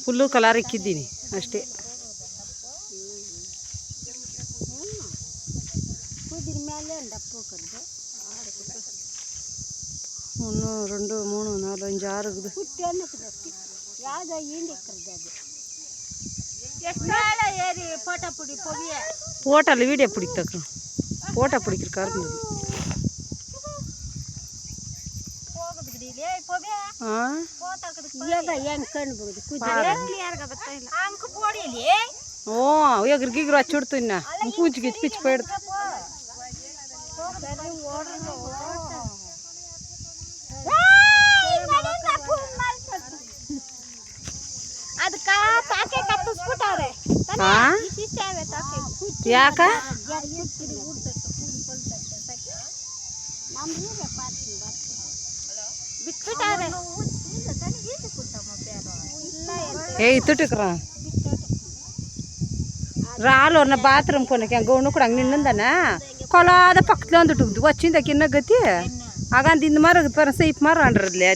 Full colour ಇಕ್ಕಿದ್ದೀನಿ ಅಷ್ಟೇ. ஒன்று 2 3 4 5 6 இருக்குது. ஃபோட்டோவில் வீடியோ பிடிக்க ஃபோட்டோ பிடிக்கிறக்காரு இருந்தது. ఓ ఎగిరికి వచ్చి ఉడుతున్నా పూచికి పిచ్చి పెడు ಯಾಕ ఏ ఇతుటికరా రాళ్ళు ఉన్న బాత్రూమ్ కొనకి గౌను కూడా ಅಂಗಡಿ ನಿಂದನ ಕೊಲಾದ ಪಕ್ಕದಲ್ಲಿ ಒಂದು వచ్చింದ ಕಿನ್ನ ಗತಿ ಆಗ ಇಂದ ಮರ ಸೈಪ್ ಮರ ಅಂಡ್ರದ್ಲೆ